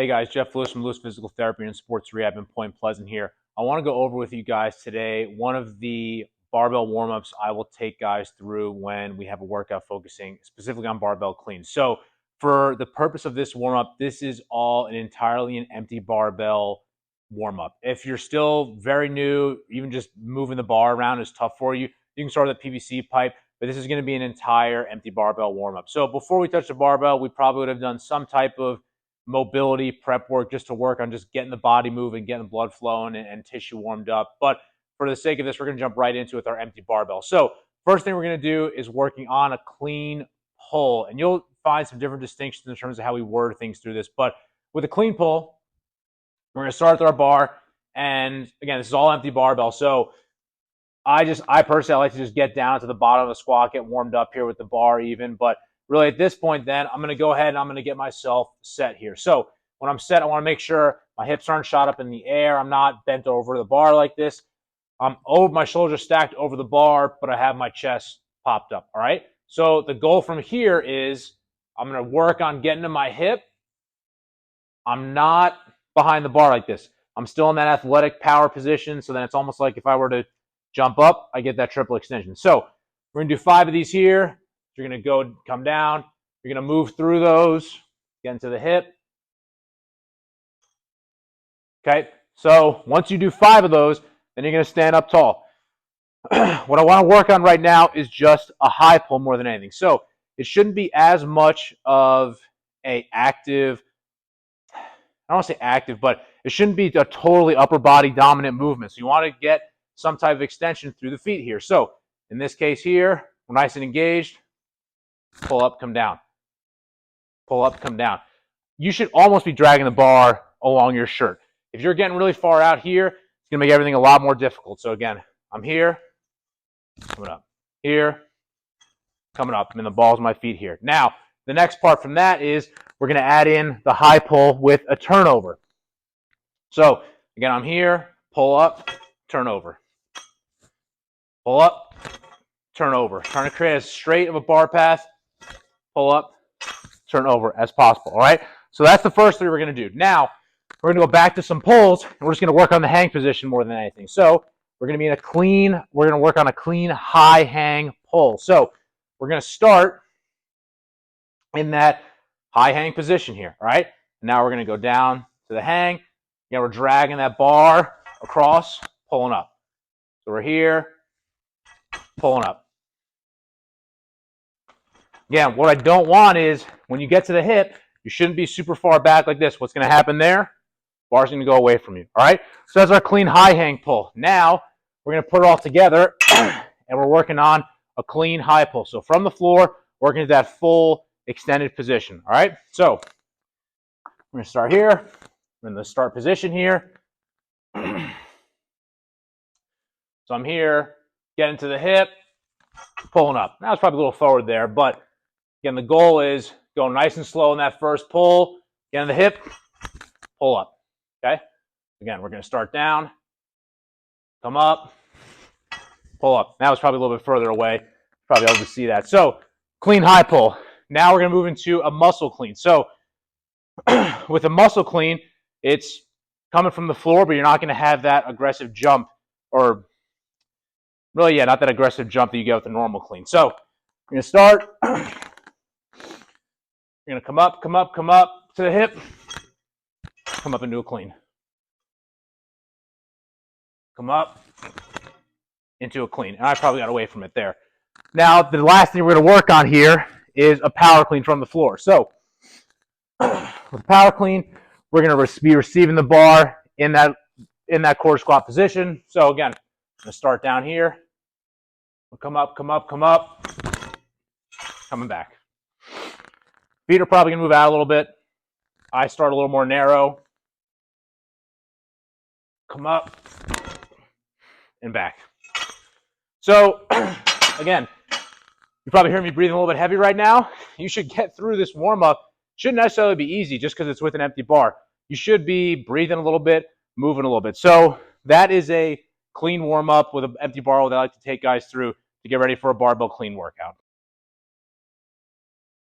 Hey guys, Jeff Lewis from Lewis Physical Therapy and Sports Rehab in Point Pleasant here. I want to go over with you guys today one of the barbell warm-ups I will take guys through when we have a workout focusing specifically on barbell cleans. So for the purpose of this warm-up, this is all entirely an empty barbell warm-up. If you're still very new, even just moving the bar around is tough for you, you can start with a PVC pipe, but this is going to be an entire empty barbell warm-up. So before we touch the barbell, we probably would have done some type of mobility prep work just to work on just getting the body moving, getting the blood flowing, and tissue warmed up. But for the sake of this, we're going to jump right into it with our empty barbell. So first thing we're going to do is working on a clean pull. And you'll find some different distinctions in terms of how we word things through this. But with a clean pull, we're going to start with our bar. And again, this is all empty barbell. So I personally like to just get down to the bottom of the squat, get warmed up here with the bar even. But really at this point then, I'm going to go ahead and I'm going to get myself set here. So when I'm set, I want to make sure my hips aren't shot up in the air. I'm not bent over the bar like this. I'm over, my shoulders stacked over the bar, but I have my chest popped up, all right? So the goal from here is I'm going to work on getting to my hip. I'm not behind the bar like this. I'm still in that athletic power position, so then it's almost like if I were to jump up, I get that triple extension. So we're going to do 5 of these here. You're going to come down. You're going to move through those, get into the hip. Okay, so once you do 5 of those, then you're going to stand up tall. What I want to work on right now is just a high pull more than anything. So it shouldn't be as much of a active, I don't want to say active, but it shouldn't be a totally upper body dominant movement. So you want to get some type of extension through the feet here. So in this case here, we're nice and engaged. Pull up, come down. Pull up, come down. You should almost be dragging the bar along your shirt. If you're getting really far out here, it's going to make everything a lot more difficult. So again, I'm here, coming up. Here, coming up. And the ball's my feet here. Now, the next part from that is we're going to add in the high pull with a turnover. So again, I'm here, pull up, turn over. Pull up, turn over. Trying to create as straight of a bar path. Pull up, turn over as possible, all right? So that's the first 3 we're going to do. Now, we're going to go back to some pulls, and we're just going to work on the hang position more than anything. So we're going to be in a clean, we're going to work on a clean high hang pull. So we're going to start in that high hang position here, all right? Now we're going to go down to the hang. Again, we're dragging that bar across, pulling up. So we're here, pulling up. Again, what I don't want is when you get to the hip, you shouldn't be super far back like this. What's going to happen there? Bar's going to go away from you. All right? So that's our clean high hang pull. Now, we're going to put it all together, and we're working on a clean high pull. So from the floor, working to that full extended position. All right? So we're going to start here. We're in the start position here. So I'm here, getting to the hip, pulling up. Now it's probably a little forward there, but again, the goal is go nice and slow in that first pull, get in the hip, pull up, okay? Again, we're going to start down, come up, pull up. Now it's probably a little bit further away. Probably able to see that. So clean high pull. Now we're going to move into a muscle clean. So with a muscle clean, it's coming from the floor, but you're not going to have that aggressive jump or really, yeah, not that aggressive jump that you get with a normal clean. So we're going to start. You're going to come up to the hip, come up into a clean. Come up into a clean. And I probably got away from it there. Now, the last thing we're going to work on here is a power clean from the floor. So with power clean, we're going to be receiving the bar in that quarter squat position. So again, I'm going to start down here. We'll come up, coming back. Feet are probably going to move out a little bit. I start a little more narrow. Come up and back. So again, you probably hear me breathing a little bit heavy right now. You should get through this warm-up. Shouldn't necessarily be easy just because it's with an empty bar. You should be breathing a little bit, moving a little bit. So that is a clean warm-up with an empty bar that I like to take guys through to get ready for a barbell clean workout.